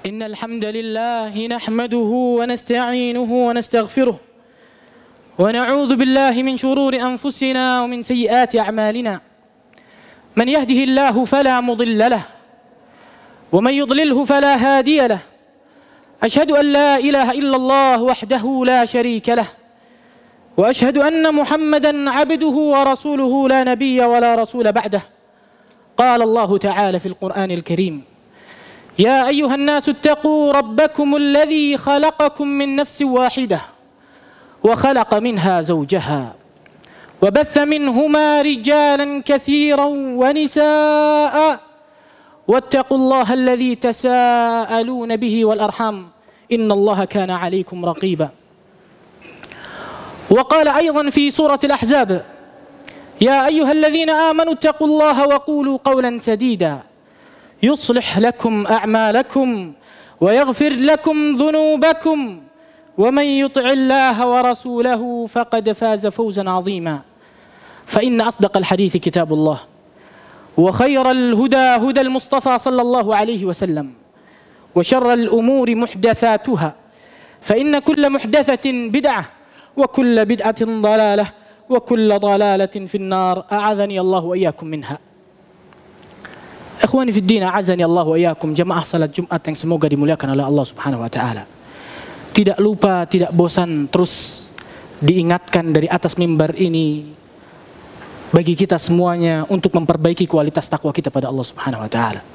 إن الحمد لله نحمده ونستعينه ونستغفره ونعوذ بالله من شرور أنفسنا ومن سيئات أعمالنا من يهده الله فلا مضل له ومن يضلله فلا هادي له أشهد أن لا إله إلا الله وحده لا شريك له وأشهد أن محمدا عبده ورسوله لا نبي ولا رسول بعده قال الله تعالى في القرآن الكريم يا أيها الناس اتقوا ربكم الذي خلقكم من نفس واحدة وخلق منها زوجها وبث منهما رجالا كثيرا ونساء واتقوا الله الذي تساءلون به والأرحام إن الله كان عليكم رقيبا وقال أيضا في سورة الأحزاب يا أيها الذين آمنوا اتقوا الله وقولوا قولا سديدا يصلح لكم أعمالكم ويغفر لكم ذنوبكم ومن يطع الله ورسوله فقد فاز فوزا عظيما فإن أصدق الحديث كتاب الله وخير الهدى هدى المصطفى صلى الله عليه وسلم وشر الأمور محدثاتها فإن كل محدثة بدعة وكل بدعة ضلالة وكل ضلالة في النار أعاذني الله وإياكم منها. Ikhwani fi din, a'azani Allah wa iyyakum, jamaah salat Jumat yang semoga dimuliakan oleh Allah Subhanahu wa taala. Tidak lupa, tidak bosan terus diingatkan dari atas mimbar ini bagi kita semuanya untuk memperbaiki kualitas takwa kita pada Allah Subhanahu wa taala.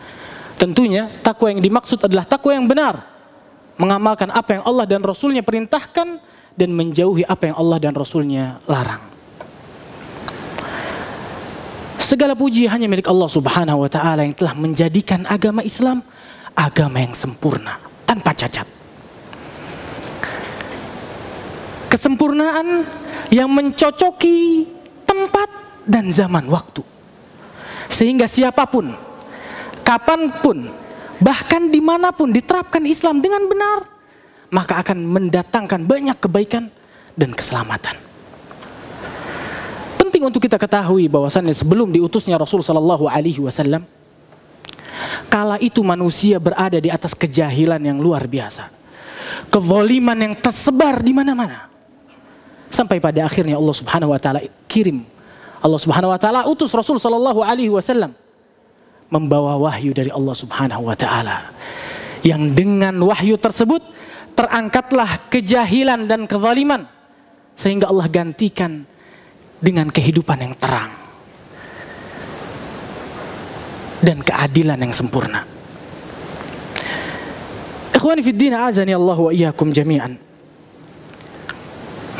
Tentunya takwa yang dimaksud adalah takwa yang benar, mengamalkan apa yang Allah dan Rasulnya perintahkan dan menjauhi apa yang Allah dan Rasulnya larang. Segala puji hanya milik Allah Subhanahu wa taala yang telah menjadikan agama Islam agama yang sempurna, tanpa cacat. Kesempurnaan yang mencocoki tempat dan zaman waktu. Sehingga siapapun, kapanpun, bahkan dimanapun diterapkan Islam dengan benar, maka akan mendatangkan banyak kebaikan dan keselamatan. Penting untuk kita ketahui bahwasannya sebelum diutusnya Rasul sallallahu alaihi wasallam, kala itu manusia berada di atas kejahilan yang luar biasa. Kezaliman yang tersebar di mana-mana. Sampai pada akhirnya Allah Subhanahu wa taala Allah Subhanahu wa taala utus Rasul sallallahu alaihi wasallam membawa wahyu dari Allah Subhanahu wa taala. Yang dengan wahyu tersebut terangkatlah kejahilan dan kezaliman sehingga Allah gantikan dengan kehidupan yang terang dan keadilan yang sempurna. Ikhwani fid din, azani Allah wa iyyakum jami'an.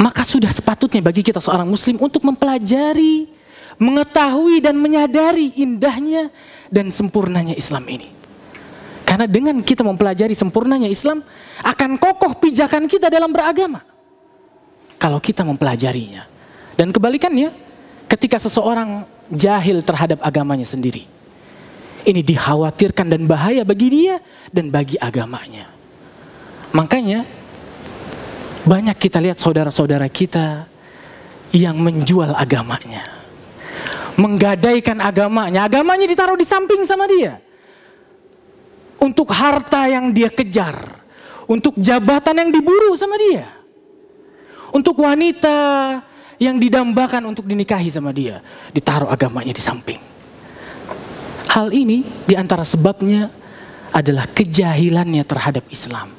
Maka sudah sepatutnya bagi kita seorang muslim untuk mempelajari, mengetahui dan menyadari indahnya dan sempurnanya Islam ini. Karena dengan kita mempelajari sempurnanya Islam, akan kokoh pijakan kita dalam beragama kalau kita mempelajarinya. Dan kebalikannya, ketika seseorang jahil terhadap agamanya sendiri, ini dikhawatirkan dan bahaya bagi dia dan bagi agamanya. Makanya banyak kita lihat saudara-saudara kita yang menjual agamanya, menggadaikan agamanya ditaruh di samping sama dia, untuk harta yang dia kejar, untuk jabatan yang diburu sama dia, untuk wanita yang didambakan untuk dinikahi sama dia, ditaruh agamanya di samping. Hal ini diantara sebabnya adalah kejahilannya terhadap Islam.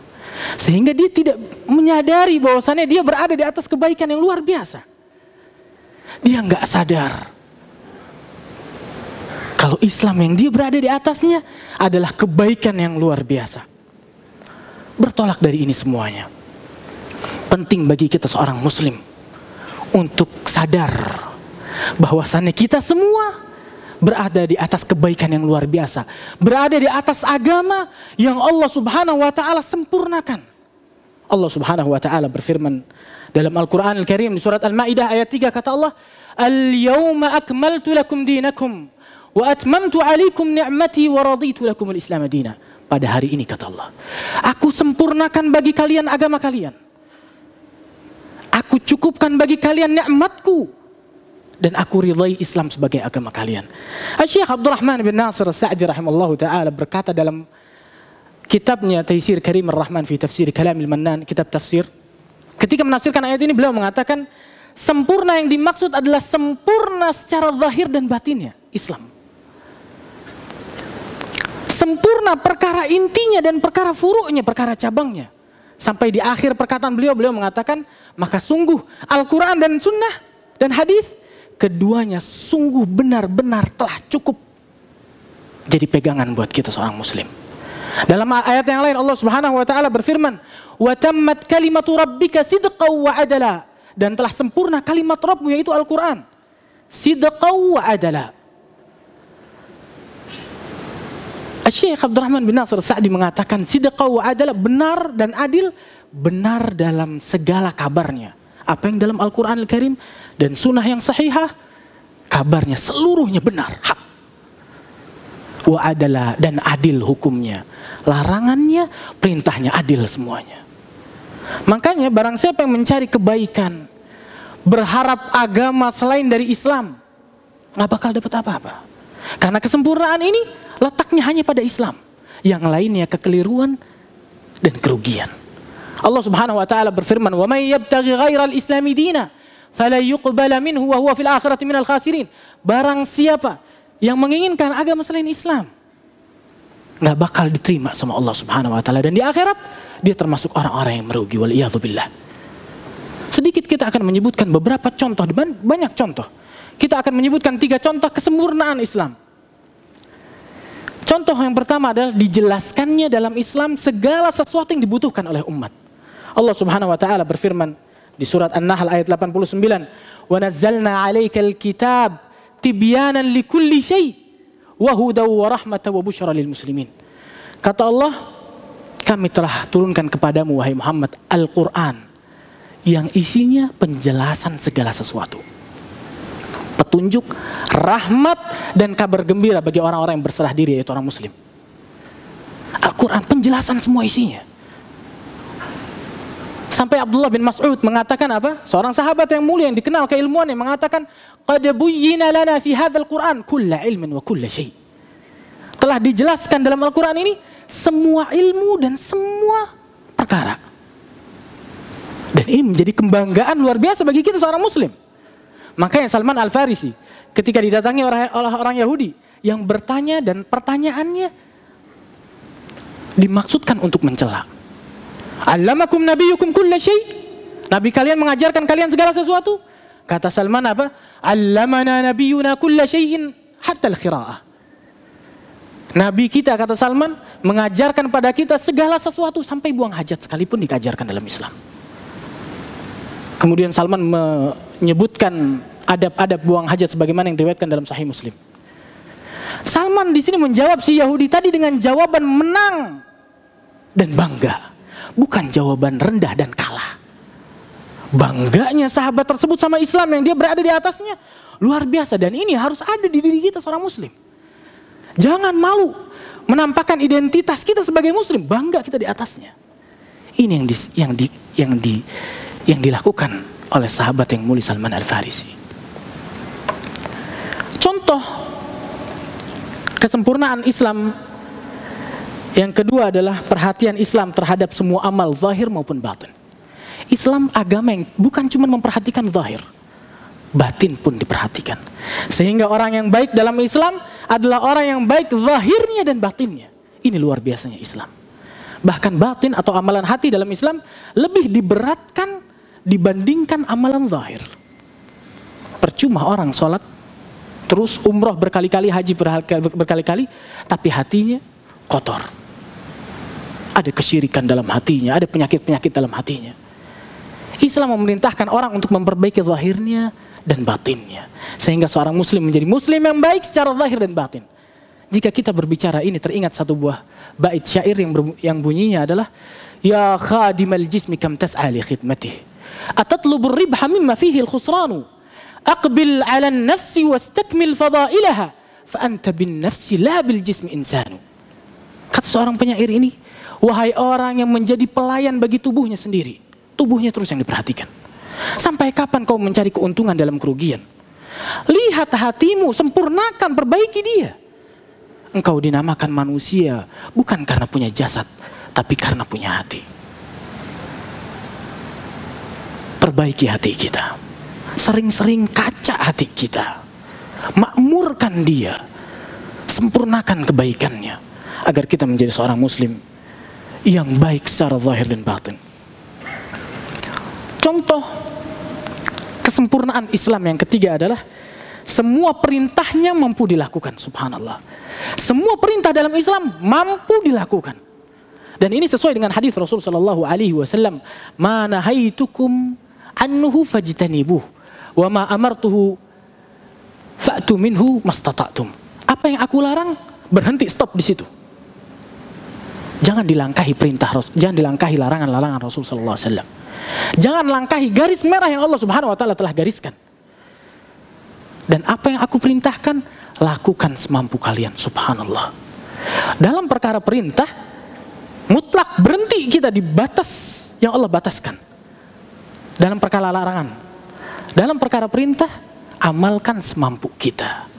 Sehingga dia tidak menyadari bahwasannya dia berada di atas kebaikan yang luar biasa. Dia nggak sadar kalau Islam yang dia berada di atasnya adalah kebaikan yang luar biasa. Bertolak dari ini semuanya, penting bagi kita seorang muslim untuk sadar bahwasannya kita semua berada di atas kebaikan yang luar biasa, berada di atas agama yang Allah Subhanahu wa taala sempurnakan. Allah Subhanahu wa taala berfirman dalam Al-Qur'an Al-Karim di surat Al-Maidah ayat 3, kata Allah, "Al-yawma akmaltu lakum dinakum wa atmamtu 'alaikum ni'mati wa raditu lakum al-Islam dina." Pada hari ini, kata Allah, aku sempurnakan bagi kalian agama kalian. Aku cukupkan bagi kalian nikmatku dan aku ridai Islam sebagai agama kalian. Syekh Abdurrahman bin Nasir As-Sa'di rahimallahu taala berkata dalam kitabnya Taisir Karim Ar-Rahman fi Tafsir Kalamil Mannan, kitab tafsir, ketika menafsirkan ayat ini beliau mengatakan sempurna yang dimaksud adalah sempurna secara zahir dan batinnya Islam. Sempurna perkara intinya dan perkara furu'nya, perkara cabangnya. Sampai di akhir perkataan beliau mengatakan, maka sungguh Al-Quran dan Sunnah dan hadis, keduanya sungguh benar-benar telah cukup jadi pegangan buat kita seorang muslim. Dalam ayat yang lain Allah Subhanahu wa taala berfirman, "Wa tammat kalimatu rabbika sidqan wa adala." Dan telah sempurna kalimat Rabbmu yaitu Al-Quran. Sidqan wa adala. Syekh Abdurrahman bin Nasir Sa'di mengatakan sidqa wa adala, benar dan adil, benar dalam segala kabarnya. Apa yang dalam Al-Quran Al-Karim dan sunnah yang sahihah, kabarnya seluruhnya benar, hak. Wa adala, dan adil hukumnya. Larangannya, perintahnya adil semuanya. Makanya barang siapa yang mencari kebaikan, berharap agama selain dari Islam, gak bakal dapat apa-apa. Karena kesempurnaan ini letaknya hanya pada Islam. Yang lainnya kekeliruan dan kerugian. Allah Subhanahu wa taala berfirman, "Wa may yabtaghi ghairal islami dina fala yuqbala minhu wa huwa fil akhirati minal khasirin." Barang siapa yang menginginkan agama selain Islam, enggak bakal diterima sama Allah Subhanahu wa taala, dan di akhirat dia termasuk orang-orang yang merugi, wal iyadzu billah. Sedikit kita akan menyebutkan beberapa contoh, banyak contoh. Kita akan menyebutkan 3 contoh kesempurnaan Islam. Contoh yang pertama adalah dijelaskannya dalam Islam segala sesuatu yang dibutuhkan oleh umat. Allah Subhanahu wa taala berfirman di surat An-Nahl ayat 89, "Wa nazzalna 'alaikal kitab tibyanan likulli syai' wa hudaw wa rahmatan wa busyra lil muslimin." Kata Allah, kami telah turunkan kepadamu wahai Muhammad Al-Qur'an yang isinya penjelasan segala sesuatu. Petunjuk, rahmat, dan kabar gembira bagi orang-orang yang berserah diri, yaitu orang muslim. Al-Quran, penjelasan semua isinya. Sampai Abdullah bin Mas'ud mengatakan apa? Seorang sahabat yang mulia yang dikenal keilmuannya mengatakan, "Qad buyyina lana fi hadzal Qur'an kulla ilmin wa kulla syai'." Telah dijelaskan dalam Al-Quran ini semua ilmu dan semua perkara. Dan ini menjadi kebanggaan luar biasa bagi kita seorang muslim. Makanya Salman Al-Farisi ketika didatangi oleh orang Yahudi yang bertanya dan pertanyaannya dimaksudkan untuk mencela. "Allamakum nabiyukum kulla syai'?" Nabi kalian mengajarkan kalian segala sesuatu? Kata Salman apa? "Allamana nabiyuna kulla syai'in hatta al-qira'ah." Nabi kita, kata Salman, mengajarkan pada kita segala sesuatu sampai buang hajat sekalipun dikajarkan dalam Islam. Kemudian Salman menyebutkan adab-adab buang hajat sebagaimana yang diriwayatkan dalam Sahih Muslim. Salman di sini menjawab si Yahudi tadi dengan jawaban menang dan bangga, bukan jawaban rendah dan kalah. Bangganya sahabat tersebut sama Islam yang dia berada di atasnya luar biasa, dan ini harus ada di diri kita seorang muslim. Jangan malu menampakkan identitas kita sebagai muslim, bangga kita di atasnya. Ini yang dilakukan oleh sahabat yang mulia Salman Al-Farisi. Contoh kesempurnaan Islam yang kedua adalah perhatian Islam terhadap semua amal zahir maupun batin. Islam agama yang bukan cuma memperhatikan zahir, batin pun diperhatikan. Sehingga orang yang baik dalam Islam adalah orang yang baik zahirnya dan batinnya. Ini luar biasanya Islam. Bahkan batin atau amalan hati dalam Islam lebih diberatkan dibandingkan amalan zahir. Percuma orang sholat, terus umroh berkali-kali, haji berkali-kali, tapi hatinya kotor. Ada kesyirikan dalam hatinya, ada penyakit-penyakit dalam hatinya. Islam memerintahkan orang untuk memperbaiki zahirnya dan batinnya. Sehingga seorang muslim menjadi muslim yang baik secara zahir dan batin. Jika kita berbicara ini, teringat satu buah bait syair yang bunyinya adalah, "Ya khadimal jismi kam tas'a li khidmatih. Atatlubur ribha mimma fihi al-khusranu. Aqbil 'ala an-nafsi wastakmil fadailaha. Fa anta bin nafsi la bil jismi insanu." Kata seorang penyair ini, wahai orang yang menjadi pelayan bagi tubuhnya sendiri, tubuhnya terus yang diperhatikan. Sampai kapan kau mencari keuntungan dalam kerugian? Lihat hatimu, sempurnakan, perbaiki dia. engkau dinamakan manusia bukan karena punya jasad, tapi karena punya hati. Perbaiki hati kita. Sering-sering kaca hati kita. Makmurkan dia. Sempurnakan kebaikannya. Agar kita menjadi seorang muslim yang baik secara zahir dan batin. Contoh kesempurnaan Islam yang ketiga adalah semua perintahnya mampu dilakukan. Subhanallah. Semua perintah dalam Islam mampu dilakukan. Dan ini sesuai dengan hadis Rasul sallallahu alaihi wasallam, "Ma nahaitukum anhu fajtanibuh wa ma amartuhu fa'tu minhu mastata'tum." Apa yang aku larang, berhenti, stop di situ. Jangan dilangkahi perintah Rasul, jangan dilangkahi larangan-larangan Rasul sallallahu alaihi wasallam. Jangan langkahi garis merah yang Allah Subhanahu wa taala telah gariskan. Dan apa yang aku perintahkan, lakukan semampu kalian. Subhanallah. Dalam perkara perintah, mutlak berhenti kita di batas yang Allah bataskan. Dalam perkara larangan, dalam perkara perintah, amalkan semampu kita.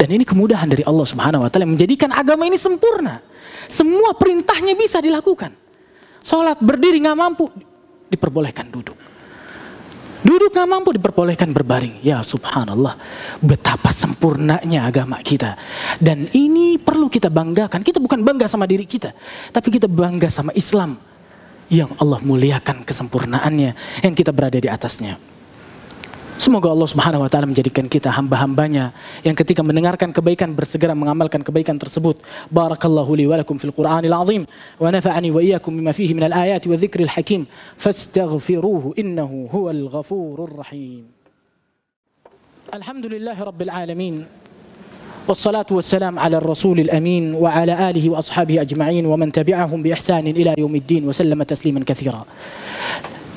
Dan ini kemudahan dari Allah Subhanahu wa taala yang menjadikan agama ini sempurna. Semua perintahnya bisa dilakukan. Sholat berdiri nggak mampu, diperbolehkan duduk. Duduk nggak mampu, diperbolehkan berbaring. Ya subhanallah, betapa sempurnanya agama kita. Dan ini perlu kita banggakan. Kita bukan bangga sama diri kita, tapi kita bangga sama Islam yang Allah muliakan kesempurnaannya, yang kita berada di atasnya. Semoga Allah Subhanahu wa taala menjadikan kita hamba-hambanya yang ketika mendengarkan kebaikan bersegera mengamalkan kebaikan tersebut. Barakallahu li wa lakum fil Qur'anil azim wa nafa'ani wa iyyakum bima fihi minal ayati wa dzikril hakim fastaghfiruhu innahu huwal ghafurur rahim. Alhamdulillahi rabbil alamin. Wassalatu wassalamu ala rasulil amin wa ala alihi wa ashabihi ajma'in wa man tabi'ahum bi ihsanin ila yaumiddin wa sallama tasliman katsira.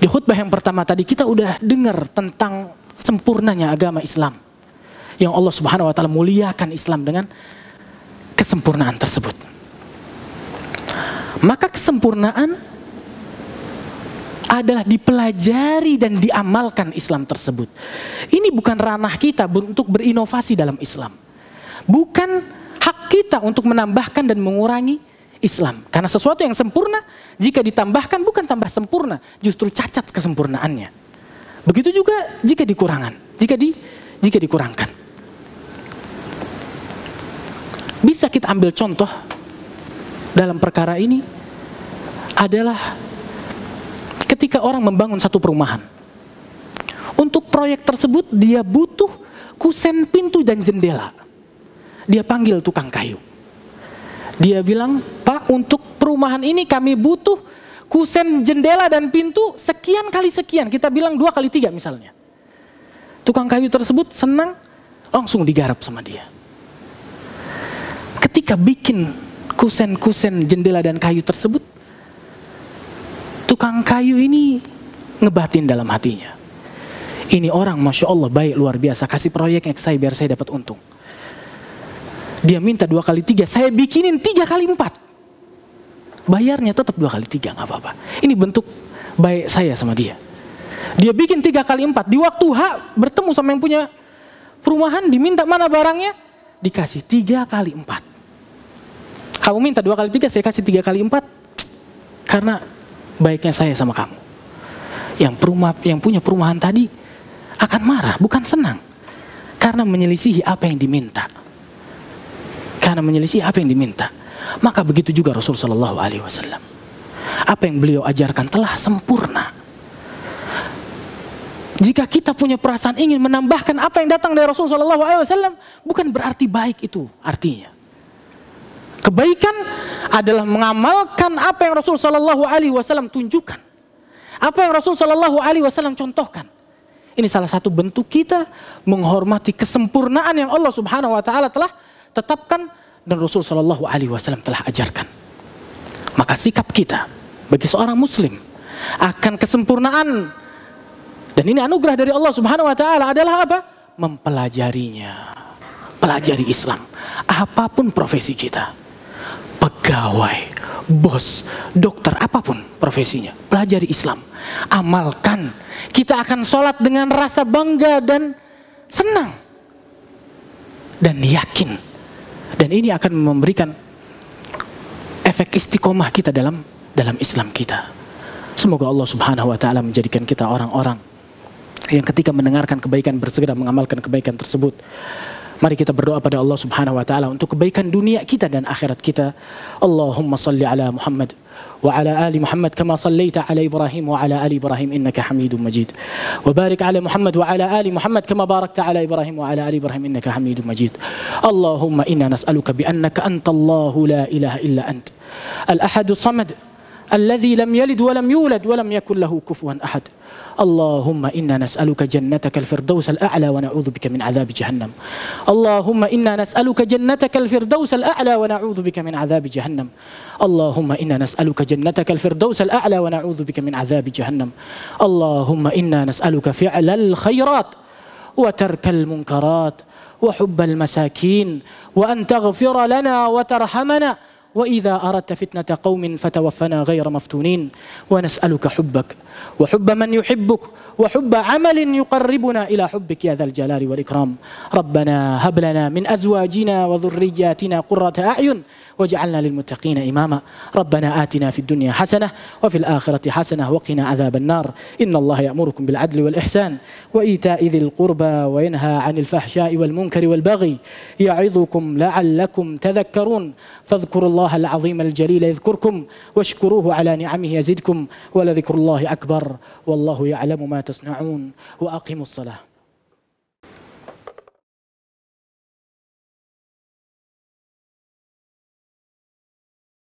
Di khutbah yang pertama tadi kita udah dengar tentang sempurnanya agama Islam, yang Allah Subhanahu wa taala muliakan Islam dengan kesempurnaan tersebut. Maka kesempurnaan adalah dipelajari dan diamalkan Islam tersebut. Ini bukan ranah kita untuk berinovasi dalam Islam. Bukan hak kita untuk menambahkan dan mengurangi Islam. Karena sesuatu yang sempurna jika ditambahkan bukan tambah sempurna, justru cacat kesempurnaannya. Begitu juga jika dikurangkan. Bisa kita ambil contoh dalam perkara ini adalah ketika orang membangun satu perumahan. Untuk proyek tersebut dia butuh kusen pintu dan jendela. Dia panggil tukang kayu. Dia bilang, "Pak, untuk perumahan ini kami butuh kusen jendela dan pintu sekian kali sekian." Kita bilang 2 kali 3 misalnya. Tukang kayu tersebut senang, langsung digarap sama dia. Ketika bikin kusen-kusen jendela dan kayu tersebut, tukang kayu ini ngebatin dalam hatinya. Ini orang Masya Allah baik luar biasa, kasih proyeknya ke saya biar saya dapat untung. Dia minta 2 kali 3, saya bikinin 3 kali 4. Bayarnya tetap 2 kali 3, gak apa-apa. Ini bentuk baik saya sama dia. Dia bikin 3 kali 4. Di waktu bertemu sama yang punya perumahan, diminta mana barangnya, dikasih 3 kali 4. Kamu minta 2 kali 3, saya kasih 3 kali 4. Karena baiknya saya sama kamu. Yang punya perumahan tadi akan marah, bukan senang. Karena menyelisihi apa yang diminta. Maka begitu juga Rasul sallallahu alaihi wasallam. Apa yang beliau ajarkan telah sempurna. Jika kita punya perasaan ingin menambahkan apa yang datang dari Rasul sallallahu alaihi wasallam, bukan berarti baik itu artinya. Kebaikan adalah mengamalkan apa yang Rasul sallallahu alaihi wasallam tunjukkan. Apa yang Rasul sallallahu alaihi wasallam contohkan. Ini salah satu bentuk kita menghormati kesempurnaan yang Allah Subhanahu wa taala telah tetapkan dan Rasul sallallahu alaihi wasallam telah ajarkan. Maka sikap kita bagi seorang muslim akan kesempurnaan, dan ini anugerah dari Allah Subhanahu wa taala, adalah apa? Mempelajarinya. Pelajari Islam. Apapun profesi kita. Pegawai, bos, dokter, apapun profesinya, pelajari Islam. Amalkan. Kita akan sholat dengan rasa bangga dan senang. Dan yakin Dan ini akan memberikan efek istiqomah kita dalam Islam kita. Semoga Allah Subhanahu wa taala menjadikan kita orang-orang yang ketika mendengarkan kebaikan bersegera mengamalkan kebaikan tersebut. Mari kita berdoa pada Allah Subhanahu wa taala untuk kebaikan dunia kita dan akhirat kita. Allahumma salli ala Muhammad wa ala ali Muhammad kama sallaita ala Ibrahim wa ala ali Ibrahim innaka Hamidum Majid. Wa barik ala Muhammad wa ala ali Muhammad kama barakta ala Ibrahim wa ala ali Ibrahim innaka Hamidum Majid. Allahumma inna nas'aluka bi annaka antallahu la ilaha illa ant. Al-ahad as-samad alladhi lam yalid wa lam yulad wa lam yakul lahu kufuwan ahad. اللهم إنا نسألك جنتك الفردوس الأعلى ونعوذ بك من عذاب جهنم. اللهم إنا نسألك جنتك الفردوس الأعلى ونعوذ بك من عذاب جهنم. اللهم إنا نسألك جنتك الفردوس الأعلى ونعوذ بك من عذاب جهنم. اللهم إنا نسألك فعل الخيرات وترك المنكرات وحب المساكين وأن تغفر لنا وترحمنا وإذا أردت فتنة قوم فتوفنا غير مفتونين ونسألك حبك وحب من يحبك وحب عمل يقربنا إلى حبك يا ذا الجلال والإكرام. ربنا هب لنا من أزواجنا وذرياتنا قرة أعين واجعلنا للمتقين إماما. ربنا آتنا في الدنيا حسنة وفي الآخرة حسنة وقنا عذاب النار. إن الله يأمركم بالعدل والإحسان وإيتاء ذي القربى وينهى عن الفحشاء والمنكر والبغي يعظكم لعلكم تذكرون. فاذكروا الله العظيم الجليل يذكركم واشكروه على نعمه يزدكم ولذكر الله أكبر والله يعلم ما تصنعون وأقيموا الصلاة.